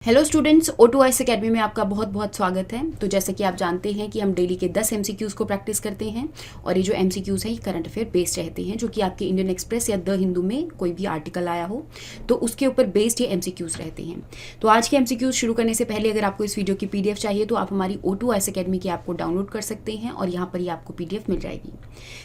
Hello students, O2IS academy में आपका बहुत बहुत स्वागत है। तो जैसे कि आप जानते हैं कि हम डेली के 10 MCQs को प्रैक्टिस करते हैं और ये जो MCQs हैं ये करंट अफेयर बेस्ड रहते हैं, जो कि आपके इंडियन एक्सप्रेस या द हिंदू में कोई भी आर्टिकल आया हो तो उसके ऊपर बेस्ड ये MCQs रहते हैं। तो आज के MCQs शुरू करने से पहले अगर आपको इस वीडियो की PDF चाहिए तो आप हमारी O2IS एकेडमी की ऐप को डाउनलोड कर सकते हैं और यहाँ पर ही आपको PDF मिल जाएगी।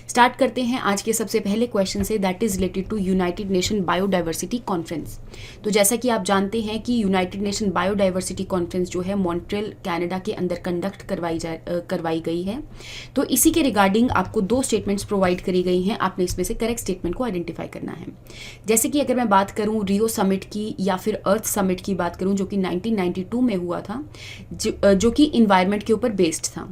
स्टार्ट करते हैं आज के सबसे पहले क्वेश्चन से, that is related to united nation biodiversity conference. तो जैसा कि आप जानते हैं कि यूनाइटेड नेशन बायोडाइवर्सिटी कॉन्फ्रेंस जो है मॉन्ट्रियल कनाडा के अंदर कंडक्ट करवाई गई है। तो इसी के रिगार्डिंग आपको दो स्टेटमेंट्स प्रोवाइड करी गई हैं, आपने इसमें से करेक्ट स्टेटमेंट को आइडेंटिफाई करना है। जैसे कि अगर मैं बात करूं रियो समिट की या फिर अर्थ समिट की बात करूं जो कि 1992 में हुआ था, जो कि इन्वायरमेंट के ऊपर बेस्ड था।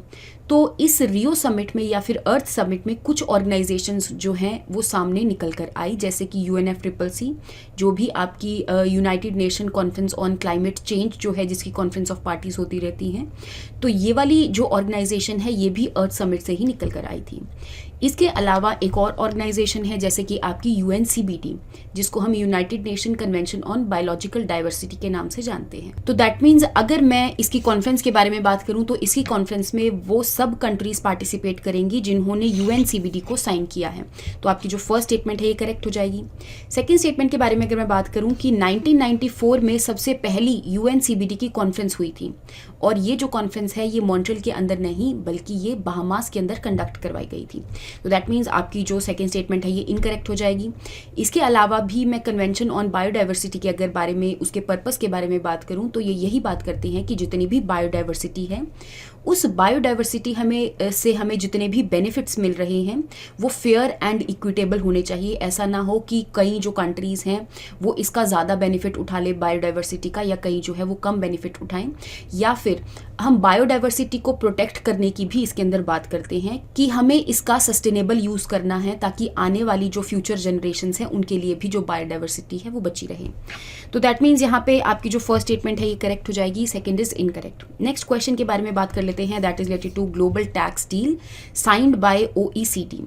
तो इस रियो समिट में या फिर अर्थ समिट में कुछ ऑर्गेनाइजेशंस जो हैं वो सामने निकल कर आई, जैसे कि UNFCCC जो भी आपकी United nation conference on climate change जो है, जिसकी कॉन्फ्रेंस ऑफ पार्टीज होती रहती हैं। तो ये वाली जो ऑर्गेनाइजेशन है ये भी अर्थ समिट से ही निकल कर आई थी। इसके अलावा एक और ऑर्गेनाइजेशन है जैसे कि आपकी UNCBD, जिसको हम United nation convention on biological diversity के नाम से जानते हैं। तो दैट मीन्स अगर मैं इसकी कॉन्फ्रेंस के बारे में बात करूं तो इसकी कॉन्फ्रेंस में वो सब कंट्रीज पार्टिसिपेट करेंगी जिन्होंने UNCBD को साइन किया है। तो आपकी जो फर्स्ट स्टेटमेंट है ये करेक्ट हो जाएगी। सेकेंड स्टेटमेंट के बारे में अगर मैं बात करूं कि 1994 में सबसे पहली UNCBD की कॉन्फ्रेंस हुई थी और ये जो कॉन्फ्रेंस है ये मॉन्ट्रियल के अंदर नहीं बल्कि ये बहामास के अंदर कंडक्ट करवाई गई थी। तो दैट मीन्स आपकी जो सेकेंड स्टेटमेंट है ये इनकरेक्ट हो जाएगी। इसके अलावा भी मैं कन्वेंशन ऑन बायोडाइवर्सिटी के अगर बारे में उसके पर्पस के बारे में बात करूं तो ये यही बात करते हैं कि जितनी भी बायोडाइवर्सिटी है उस बायोडाइवर्सिटी हमें जितने भी बेनिफिट्स मिल रहे हैं वो फेयर एंड इक्विटेबल होने चाहिए। ऐसा ना हो कि कई जो कंट्रीज़ हैं वो इसका ज़्यादा बेनिफिट उठा ले बायोडाइवर्सिटी का, या कई जो है वो कम बेनिफिट उठाएं। या फिर हम बायोडाइवर्सिटी को प्रोटेक्ट करने की भी इसके अंदर बात करते हैं कि हमें इसका सस्टेनेबल यूज़ करना है ताकि आने वाली जो फ्यूचर जनरेशन्स हैं उनके लिए भी जो बायोडाइवर्सिटी है वो बची रहे। तो दैट मीन्स यहाँ पे आपकी जो फर्स्ट स्टेटमेंट है ये करेक्ट हो जाएगी, second is incorrect. Next question के बारे में बात कर लेते हैं, that is related to global tax deal signed by OECD।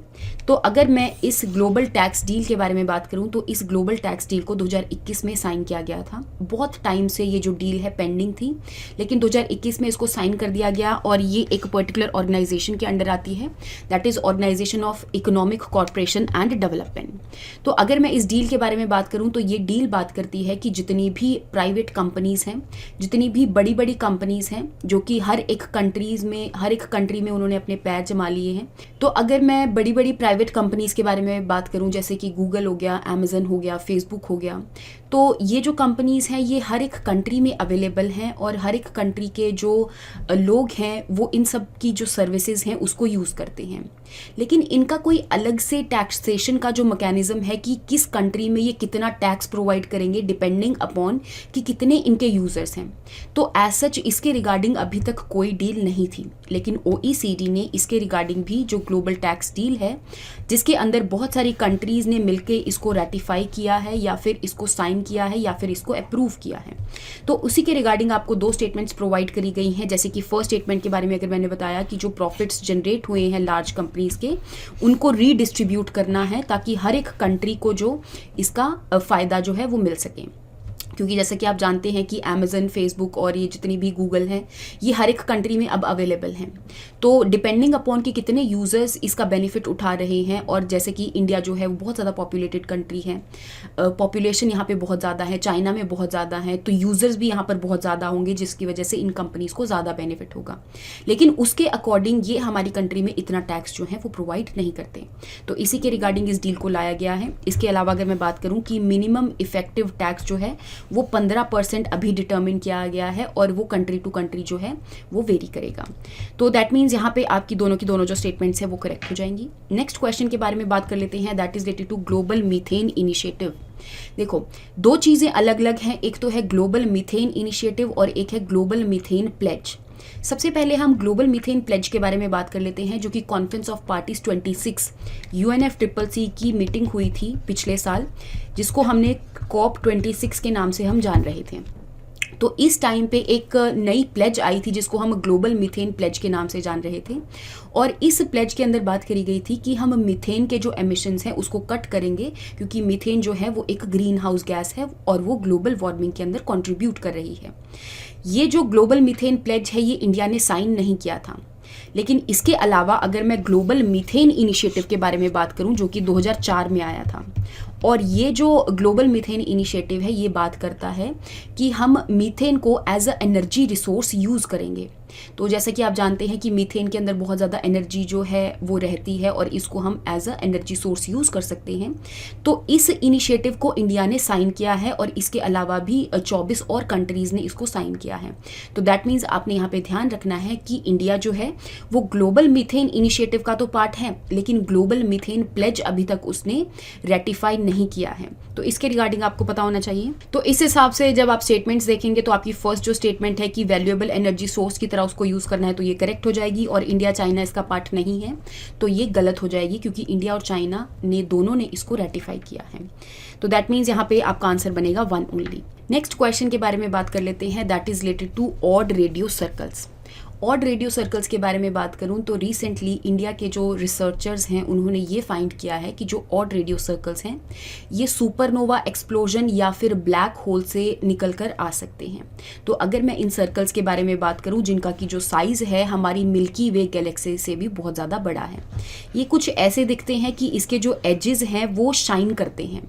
तो अगर मैं इस ग्लोबल टैक्स डील के बारे में बात करूं तो इस ग्लोबल टैक्स डील को 2021 में साइन किया गया था। बहुत टाइम से ये जो डील है पेंडिंग थी, लेकिन 2021 में इसको साइन कर दिया गया और ये एक पर्टिकुलर ऑर्गेनाइजेशन के अंडर आती है, that is organisation of economic corporation and development. तो अगर मैं इस डील के बारे में बात करूं तो ये डील बात करती है कि जितनी भी प्राइवेट कंपनीज हैं, जितनी भी बड़ी बड़ी कंपनीज हैं जो कि हर एक कंट्री में उन्होंने अपने पैर जमा लिए हैं। तो अगर मैं बड़ी बड़ी प्राइवेट कंपनीज के बारे में बात करूं जैसे कि गूगल हो गया, अमेजन हो गया, फेसबुक हो गया, तो ये जो कंपनीज हैं ये हर एक कंट्री में अवेलेबल हैं और हर एक कंट्री के जो लोग हैं वो इन सब की जो सर्विसेज हैं उसको यूज़ करते हैं। लेकिन इनका कोई अलग से टैक्सेशन का जो मैकेनिज्म है कि किस कंट्री में ये कितना टैक्स प्रोवाइड करेंगे डिपेंडिंग अपॉन कि कितने इनके यूज़र्स हैं। तो एज सच इसके रिगार्डिंग अभी तक कोई डील नहीं थी, लेकिन OECD ने इसके रिगार्डिंग भी जो ग्लोबल टैक्स डील है जिसके अंदर बहुत सारी कंट्रीज़ ने मिलकर इसको रेटिफाई किया है या फिर इसको साइन किया है या फिर इसको अप्रूव किया है। तो उसी के रिगार्डिंग आपको दो स्टेटमेंट्स प्रोवाइड करी गई हैं। जैसे कि फर्स्ट स्टेटमेंट के बारे में अगर मैंने बताया कि जो प्रॉफिट्स जनरेट हुए हैं लार्ज कंपनीज के उनको रीडिस्ट्रीब्यूट करना है ताकि हर एक कंट्री को जो इसका फ़ायदा जो है वो मिल सके, क्योंकि जैसे कि आप जानते हैं कि अमेजन, फेसबुक और ये जितनी भी गूगल हैं ये हर एक कंट्री में अब अवेलेबल हैं। तो डिपेंडिंग अपॉन कि कितने यूज़र्स इसका बेनिफिट उठा रहे हैं, और जैसे कि इंडिया जो है वो बहुत ज़्यादा पॉपुलेटेड कंट्री है, पॉपुलेशन यहाँ पे बहुत ज़्यादा है, चाइना में बहुत ज़्यादा है, तो यूज़र्स भी यहाँ पर बहुत ज़्यादा होंगे जिसकी वजह से इन कंपनीज़ को ज़्यादा बेनिफिट होगा। लेकिन उसके अकॉर्डिंग ये हमारी कंट्री में इतना टैक्स जो है वो प्रोवाइड नहीं करते। तो इसी के रिगार्डिंग इस डील को लाया गया है। इसके अलावा अगर मैं बात करूँ कि मिनिमम इफेक्टिव टैक्स जो है वो 15% अभी डिटर्मिन किया गया है और वो कंट्री टू कंट्री जो है वो वेरी करेगा। तो दैट मीन्स यहाँ पे आपकी दोनों की दोनों जो स्टेटमेंट्स है वो करेक्ट हो जाएंगी। नेक्स्ट क्वेश्चन के बारे में बात कर लेते हैं, that is related to global methane initiative. देखो दो चीज़ें अलग अलग हैं, एक तो है ग्लोबल मीथेन इनिशिएटिव और एक है ग्लोबल मीथेन प्लेज। सबसे पहले हम ग्लोबल मीथेन प्लेज के बारे में बात कर लेते हैं, जो कि कॉन्फ्रेंस ऑफ पार्टीज 26 UNFCCC की मीटिंग हुई थी पिछले साल, जिसको हमने COP26 के नाम से हम जान रहे थे। तो इस टाइम पे एक नई प्लेज आई थी जिसको हम ग्लोबल मीथेन प्लेज के नाम से जान रहे थे, और इस प्लेज के अंदर बात करी गई थी कि हम मीथेन के जो एमिशंस हैं उसको कट करेंगे, क्योंकि मीथेन जो है वो एक ग्रीन हाउस गैस है और वो ग्लोबल वार्मिंग के अंदर कंट्रीब्यूट कर रही है। ये जो ग्लोबल मीथेन प्लेज है ये इंडिया ने साइन नहीं किया था, लेकिन इसके अलावा अगर मैं ग्लोबल मीथेन इनिशिएटिव के बारे में बात करूं जो कि 2004 में आया था, और ये जो ग्लोबल मीथेन इनिशिएटिव है ये बात करता है कि हम मीथेन को as a energy resource use करेंगे। तो जैसे कि आप जानते हैं कि मीथेन के अंदर बहुत ज़्यादा एनर्जी जो है वो रहती है और इसको हम as a energy source use कर सकते हैं। तो इस इनिशिएटिव को इंडिया ने साइन किया है और इसके अलावा भी 24 और कंट्रीज़ ने इसको साइन किया है। तो दैट मीन्स आपने यहाँ पे ध्यान रखना है कि इंडिया जो है वो ग्लोबल मीथेन इनिशिएटिव का तो पार्ट है, लेकिन ग्लोबल मीथेन प्लेज अभी तक उसने रेटिफाई नहीं किया है। तो इसके रिगार्डिंग आपको पता होना चाहिए। तो इस हिसाब से जब आप स्टेटमेंट्स देखेंगे तो आपकी फर्स्ट जो स्टेटमेंट है कि वैल्यूएबल एनर्जी सोर्स की तरह उसको यूज़ करना है, तो ये करेक्ट हो जाएगी, और इंडिया चाइना इसका पार्ट नहीं है तो ये गलत हो जाएगी, क्योंकि इंडिया और चाइना ने दोनों ने इसको रेटिफाई किया है। तो दैट मीन्स यहाँ पे आपका आंसर बनेगा 1 ओनली। नेक्स्ट क्वेश्चन के बारे में बात कर लेते हैं, that is related to odd radio circles. Odd radio circles के बारे में बात करूं तो रिसेंटली इंडिया के जो रिसर्चर्स हैं उन्होंने ये फाइंड किया है कि जो ऑड रेडियो सर्कल्स हैं ये सुपरनोवा एक्सप्लोजन या फिर ब्लैक होल से निकल कर आ सकते हैं। तो अगर मैं इन सर्कल्स के बारे में बात करूं जिनका की जो साइज़ है हमारी मिल्की वे गैलेक्सी से भी बहुत ज़्यादा बड़ा है, ये कुछ ऐसे दिखते हैं कि इसके जो एजेस हैं वो शाइन करते हैं,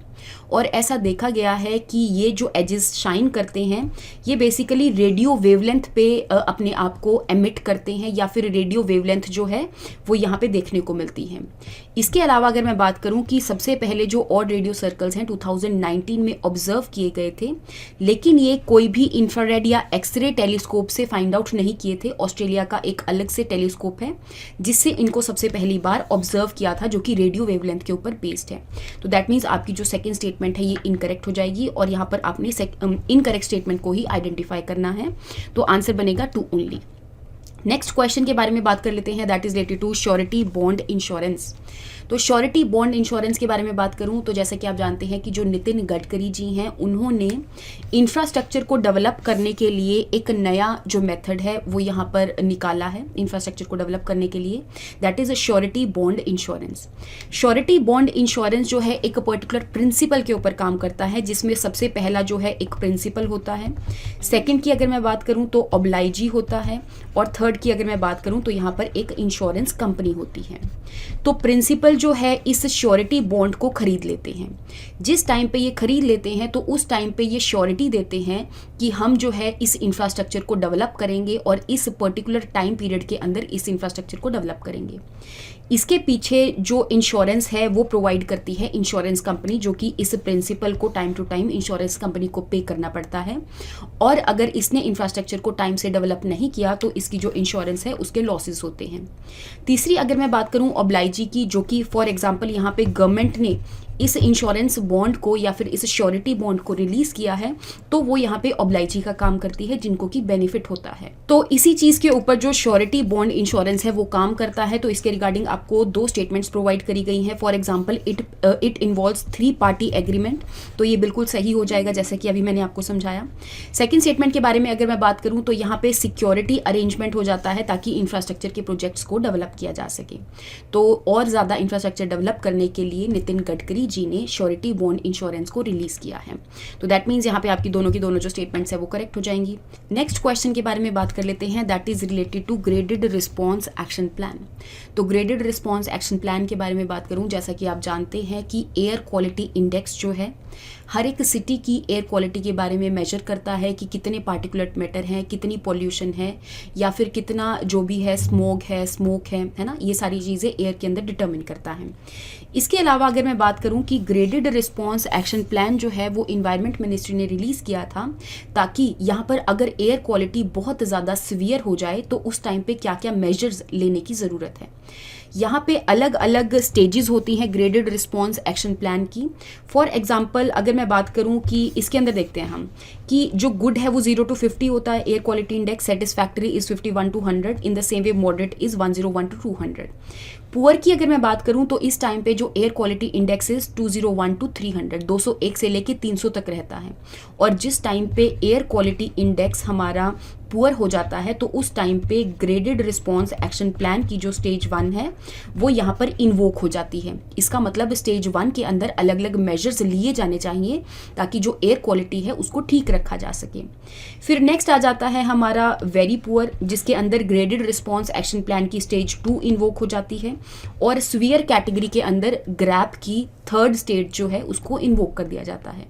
और ऐसा देखा गया है कि ये जो एजेस शाइन करते हैं ये बेसिकली रेडियो वेवलेंथ पे अपने आप को एमिट करते हैं, या फिर रेडियो वेवलेंथ जो है वो यहाँ पे देखने को मिलती है। इसके अलावा अगर मैं बात करूँ कि सबसे पहले जो ऑड रेडियो सर्कल्स हैं 2019 में ऑब्जर्व किए गए थे, लेकिन ये कोई भी इंफ्रारेड या एक्सरे टेलीस्कोप से फाइंड आउट नहीं किए थे। ऑस्ट्रेलिया का एक अलग से टेलीस्कोप है जिससे इनको सबसे पहली बार ऑब्जर्व किया था, जो कि रेडियो वेवलेंथ के ऊपर बेस्ड है। तो दैट मीन्स आपकी जो सेकेंड स्टेटमेंट है ये इनकरेक्ट हो जाएगी, और यहाँ पर आपने इनकरेक्ट स्टेटमेंट को ही आइडेंटिफाई करना है। तो आंसर बनेगा 2 ओनली। नेक्स्ट क्वेश्चन के बारे में बात कर लेते हैं, that is related to surety bond insurance. तो श्योरिटी बॉन्ड इंश्योरेंस के बारे में बात करूं तो जैसा कि आप जानते हैं कि जो नितिन गडकरी जी हैं उन्होंने इंफ्रास्ट्रक्चर को डेवलप करने के लिए एक नया जो मेथड है वो यहाँ पर निकाला है इंफ्रास्ट्रक्चर को डेवलप करने के लिए, that is a surety bond insurance. Surety bond insurance जो है एक पर्टिकुलर प्रिंसिपल के ऊपर काम करता है, जिसमें सबसे पहला जो है एक प्रिंसिपल होता है, सेकेंड की अगर मैं बात करूँ तो ऑब्लाइजी होता है, और थर्ड की अगर मैं बात करूँ तो यहाँ पर एक इंश्योरेंस कंपनी होती है। तो प्रिंसिपल जो है इस श्योरिटी बॉन्ड को खरीद लेते हैं। जिस टाइम पे ये खरीद लेते हैं तो उस टाइम पे ये श्योरिटी देते हैं कि हम जो है इस इंफ्रास्ट्रक्चर को डेवलप करेंगे और इस पर्टिकुलर टाइम पीरियड के अंदर इस इंफ्रास्ट्रक्चर को डेवलप करेंगे। इसके पीछे जो इंश्योरेंस है वो प्रोवाइड करती है इंश्योरेंस कंपनी, जो कि इस प्रिंसिपल को time to time insurance company को पे करना पड़ता है, और अगर इसने इंफ्रास्ट्रक्चर को टाइम से डेवलप नहीं किया तो इसकी जो इंश्योरेंस है उसके लॉसेस होते हैं। तीसरी अगर मैं बात करूं ऑब्लाइजी की, जो कि फॉर एग्जांपल यहाँ पे गवर्नमेंट ने इस इंश्योरेंस बॉन्ड को या फिर इस श्योरिटी बॉन्ड को रिलीज किया है, तो वो यहाँ पे ऑब्लाइजी का काम करती है जिनको की बेनिफिट होता है। तो इसी चीज के ऊपर जो श्योरिटी बॉन्ड इंश्योरेंस है वो काम करता है। तो इसके रिगार्डिंग आपको 2 स्टेटमेंट्स प्रोवाइड करी गई हैं। For example it involves 3 party agreement, तो ये बिल्कुल सही हो जाएगा जैसे कि अभी मैंने आपको समझाया। सेकेंड स्टेटमेंट के बारे में अगर मैं बात करूँ तो यहाँ पे सिक्योरिटी अरेंजमेंट हो जाता है ताकि इंफ्रास्ट्रक्चर के प्रोजेक्ट्स को डेवलप किया जा सके। तो और ज्यादा इंफ्रास्ट्रक्चर डेवलप करने के लिए नितिन गडकरी जी ने श्योरिटी बॉन्ड इंश्योरेंस को रिलीज किया है। तो दैट मीन्स यहाँ पे आपकी दोनों की दोनों जो स्टेटमेंट्स है वो करेक्ट हो जाएंगी। नेक्स्ट क्वेश्चन के बारे में बात कर लेते हैं, that is related to graded response action plan. तो ग्रेडेड रिस्पॉन्स एक्शन प्लान के बारे में बात करूं, जैसा कि आप जानते हैं कि एयर क्वालिटी इंडेक्स जो है हर एक सिटी की एयर क्वालिटी के बारे में मेजर करता है कि कितने पार्टिकुलेट मैटर हैं, कितनी पॉल्यूशन है, या फिर कितना जो भी है स्मोक है ना, ये सारी चीज़ें एयर के अंदर डिटर्मिन करता है। इसके अलावा अगर मैं बात करूं कि ग्रेडेड रिस्पॉन्स एक्शन प्लान जो है वो इन्वायरमेंट मिनिस्ट्री ने रिलीज़ किया था, ताकि यहाँ पर अगर एयर क्वालिटी बहुत ज़्यादा सीवियर हो जाए तो उस टाइम पे क्या क्या मेजर्स लेने की ज़रूरत है। यहाँ पे अलग अलग स्टेजेस होती हैं ग्रेडेड रिस्पॉन्स एक्शन प्लान की। फॉर एग्जांपल अगर मैं बात करूँ कि इसके अंदर देखते हैं हम कि जो गुड है वो 0 to 50 होता है, air quality index, satisfactory is 51 to 100, in the same way moderate is 101 to 200। Poor की अगर मैं बात करूं तो इस टाइम पे जो air quality index is 201 to 300, 201 से लेके 300 तक रहता है। और जिस टाइम पे एयर क्वालिटी इंडेक्स हमारा पुअर हो जाता है तो उस टाइम पे ग्रेडेड रिस्पॉन्स एक्शन प्लान की जो स्टेज 1 है वो यहाँ पर इन्वोक हो जाती है। इसका मतलब स्टेज 1 के अंदर अलग अलग मेजर्स लिए जाने चाहिए ताकि जो एयर क्वालिटी है उसको ठीक रखा जा सके। फिर नेक्स्ट आ जाता है हमारा वेरी पुअर, जिसके अंदर ग्रेडेड रिस्पॉन्स एक्शन प्लान की स्टेज 2 इन्वोक हो जाती है और सीवियर कैटेगरी के अंदर ग्रैप की थर्ड स्टेज जो है उसको इन्वोक कर दिया जाता है।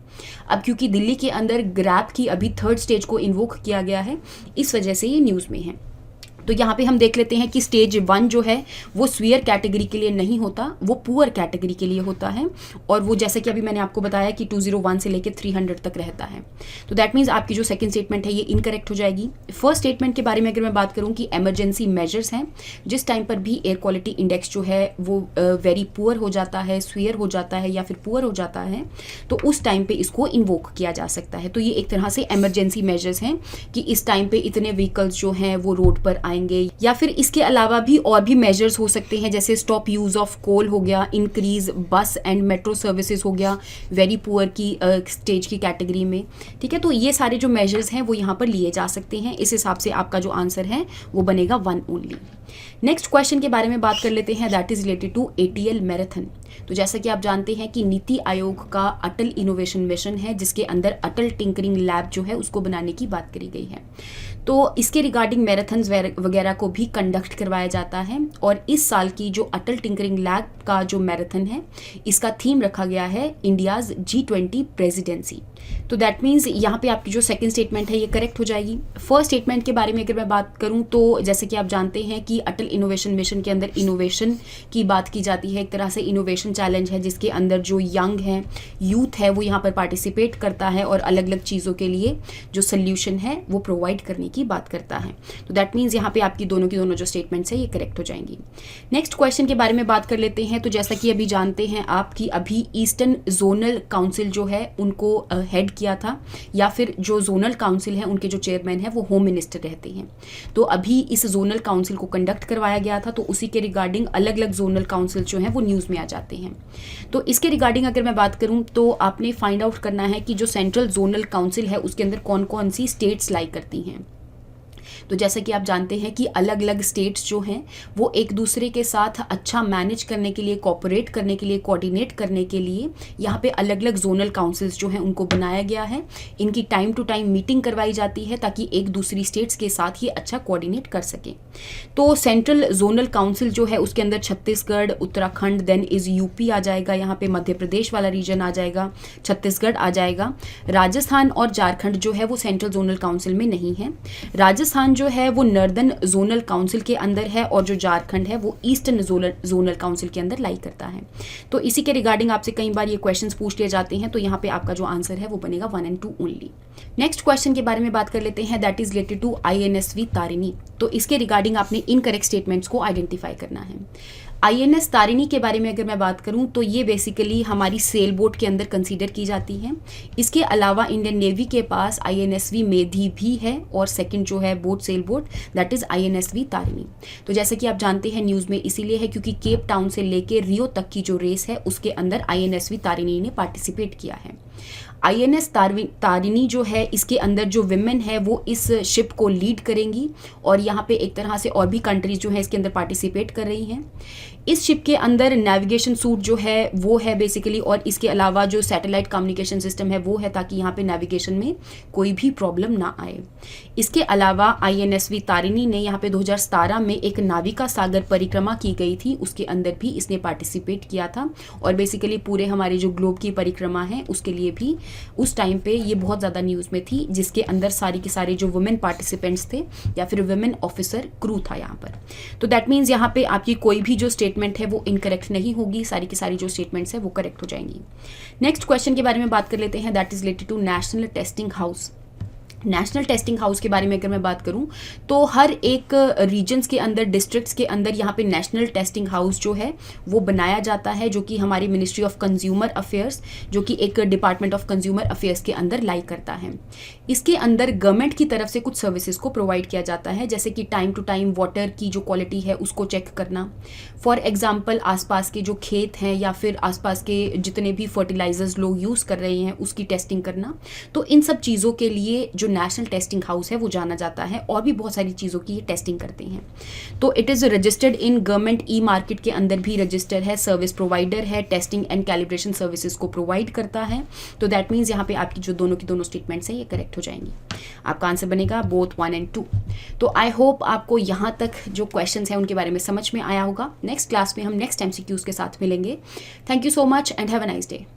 अब क्योंकि दिल्ली के अंदर ग्रैप की अभी थर्ड स्टेज को इन्वोक किया गया है, इस वजह से ये न्यूज़ में है। तो यहाँ पे हम देख लेते हैं कि स्टेज 1 जो है वो स्वीयर कैटेगरी के लिए नहीं होता, वो पुअर कैटेगरी के लिए होता है। और वो जैसे कि अभी मैंने आपको बताया कि 201 से लेकर 300 तक रहता है। तो दैट मीन्स आपकी जो सेकंड स्टेटमेंट है ये इनकरेक्ट हो जाएगी। फर्स्ट स्टेटमेंट के बारे में अगर मैं बात करूँ कि इमरजेंसी मेजर्स हैं, जिस टाइम पर भी एयर क्वालिटी इंडेक्स जो है वो वेरी पुअर हो जाता है, स्वीयर हो जाता है या फिर पुअर हो जाता है, तो उस टाइम पे इसको इन्वोक किया जा सकता है। तो ये एक तरह से इमरजेंसी मेजर्स हैं कि इस टाइम पे इतने व्हीकल्स जो हैं वो रोड पर आएंगे, या फिर इसके अलावा भी और भी मेजर्स हो सकते हैं, जैसे स्टॉप यूज ऑफ कोल हो गया, इंक्रीज बस एंड मेट्रो सर्विसेज हो गया वेरी पुअर की स्टेज की कैटेगरी में। ठीक है, तो ये सारे जो मेजर्स हैं वो यहाँ पर लिए जा सकते हैं। इस हिसाब से आपका जो आंसर है वो बनेगा 1 ओनली। नेक्स्ट क्वेश्चन के बारे में बात कर लेते हैं, that is related to ATL marathon. तो जैसा कि आप जानते हैं कि नीति आयोग का अटल इनोवेशन मिशन है, जिसके अंदर अटल टिंकरिंग लैब जो है उसको बनाने की बात करी गई है। तो इसके रिगार्डिंग मैराथन्स वगैरह को भी कंडक्ट करवाया जाता है। और इस साल की जो अटल टिंकरिंग लैब का जो मैराथन है, इसका थीम रखा गया है इंडियाज G20 प्रेसिडेंसी। तो दैट मीन्स यहाँ पे आपकी जो सेकंड स्टेटमेंट है ये करेक्ट हो जाएगी। फर्स्ट स्टेटमेंट के बारे में अगर मैं बात करूँ तो जैसे कि आप जानते हैं कि अटल इनोवेशन मिशन के अंदर इनोवेशन की बात की जाती है। एक तरह से इनोवेशन चैलेंज है जिसके अंदर जो यंग है, यूथ है, वो यहाँ पर पार्टिसिपेट करता है और अलग अलग चीज़ों के लिए जो सोल्यूशन है वो प्रोवाइड करने की बात करता है। तो दैट मीन्स यहाँ पे आपकी दोनों की दोनों जो स्टेटमेंट्स है ये करेक्ट हो जाएंगी। नेक्स्ट क्वेश्चन के बारे में बात कर लेते हैं। तो जैसा कि अभी जानते हैं आप कि अभी ईस्टर्न जोनल काउंसिल जो है उनको हेड किया था, या फिर जो जोनल काउंसिल है उनके जो चेयरमैन है वो होम मिनिस्टर रहते हैं। तो अभी इस जोनल काउंसिल को कंडक्ट करवाया गया था, तो उसी के रिगार्डिंग अलग अलग जोनल काउंसिल जो हैं वो न्यूज़ में आ जाते हैं। तो इसके रिगार्डिंग अगर मैं बात करूं तो आपने फाइंड आउट करना है कि जो सेंट्रल जोनल काउंसिल है उसके अंदर कौन कौन सी स्टेट्स लाई करती हैं। तो जैसा कि आप जानते हैं कि अलग अलग स्टेट्स जो हैं वो एक दूसरे के साथ अच्छा मैनेज करने के लिए, कोऑपरेट करने के लिए, कोऑर्डिनेट करने के लिए यहाँ पे अलग अलग जोनल काउंसिल्स जो हैं उनको बनाया गया है। इनकी टाइम टू टाइम मीटिंग करवाई जाती है ताकि एक दूसरी स्टेट्स के साथ ये अच्छा कोऑर्डिनेट कर सकें। तो सेंट्रल जोनल काउंसिल जो है उसके अंदर Chhattisgarh, Uttarakhand, then is UP आ जाएगा, यहाँ पे मध्य प्रदेश वाला रीजन आ जाएगा, छत्तीसगढ़ आ जाएगा। राजस्थान और झारखंड जो है वो सेंट्रल जोनल काउंसिल में नहीं है। राजस्थान जो है वो नॉर्दर्न जोनल काउंसिल के अंदर है और जो झारखंड है वो ईस्टर्न जोनल काउंसिल के अंदर लाई करता है। तो इसी के रिगार्डिंग आपसे कई बार ये क्वेश्चंस पूछ लिए जाते हैं, तो यहाँ पे आपका जो आंसर है वो बनेगा 1 और 2 ओनली। नेक्स्ट क्वेश्चन के बारे में बात कर लेते हैं, that is related to INSV Tarini. तो इसके रिगार्डिंग आपने इनकरेक्ट स्टेटमेंट्स को आइडेंटिफाई करना है। INS तारिणी के बारे में अगर मैं बात करूं तो ये बेसिकली हमारी सेल बोट के अंदर कंसीडर की जाती है। इसके अलावा इंडियन नेवी के पास INSV मेधी भी है और सेकंड जो है boat, sail boat, that is INSV Tarini. तो जैसे कि आप जानते हैं न्यूज़ में इसीलिए है क्योंकि केप टाउन से लेके रियो तक की जो रेस है उसके अंदर INSV तारिणी ने पार्टिसिपेट किया है। INS तारिणी जो है इसके अंदर जो विमेन है वो इस शिप को लीड करेंगी और यहाँ पे एक तरह से और भी कंट्रीज जो है इसके अंदर पार्टिसिपेट कर रही हैं। इस शिप के अंदर नेविगेशन सूट जो है वो है बेसिकली, और इसके अलावा जो सैटेलाइट कम्युनिकेशन सिस्टम है वो है ताकि यहाँ पे नेविगेशन में कोई भी प्रॉब्लम ना आए। इसके अलावा INSV तारिणी ने यहाँ पे 2017 में एक नाविका सागर परिक्रमा की गई थी, उसके अंदर भी इसने पार्टिसिपेट किया था और बेसिकली पूरे हमारे जो ग्लोब की परिक्रमा है उसके लिए भी उस टाइम पे ये बहुत ज़्यादा न्यूज़ में थी, जिसके अंदर सारी के सारे जो वुमेन पार्टिसिपेंट्स थे या फिर वुमेन ऑफिसर क्रू था यहाँ पर। तो दैट मीन्स यहाँ पे आपकी कोई भी जो स्टेटमेंट है वो इनकरेक्ट नहीं होगी, सारी की सारी जो स्टेटमेंट्स है वो करेक्ट हो जाएंगी। नेक्स्ट क्वेश्चन के बारे में बात कर लेते हैं, that is related to national testing house. National testing house के बारे में अगर मैं बात करूं तो हर एक रीजन्स के अंदर, डिस्ट्रिक्ट्स के अंदर यहाँ पे नेशनल टेस्टिंग हाउस जो है वो बनाया जाता है, जो कि हमारी मिनिस्ट्री ऑफ कंज्यूमर अफेयर्स, जो कि एक डिपार्टमेंट ऑफ कंज्यूमर अफेयर्स के अंदर लाई करता है। इसके अंदर गवर्नमेंट की तरफ से कुछ सर्विसेज को प्रोवाइड किया जाता है, जैसे कि टाइम टू टाइम वाटर की जो क्वालिटी है उसको चेक करना। फॉर एग्जाम्पल आसपास के जो खेत हैं या फिर आसपास के जितने भी फर्टिलाइजर्स लोग यूज़ कर रहे हैं उसकी टेस्टिंग करना। तो इन सब चीज़ों के लिए जो नेशनल टेस्टिंग हाउस है वो जाना जाता है, और भी बहुत सारी चीज़ों की ये टेस्टिंग करते हैं। तो it is registered in government e market के अंदर भी रजिस्टर है, सर्विस प्रोवाइडर है, टेस्टिंग एंड कैलिब्रेशन सर्विसेज को प्रोवाइड करता है। तो दैट मीन्स यहाँ पे आपकी जो दोनों की दोनों स्टेटमेंट्स हैं ये करेक्ट हो जाएंगी। आपका आंसर बनेगा बोथ 1 and 2। तो आई होप आपको यहाँ तक जो क्वेश्चन हैं उनके बारे में समझ में आया होगा। नेक्स्ट क्लास में हम नेक्स्ट MCQs के साथ मिलेंगे। Thank you so much and have a nice day.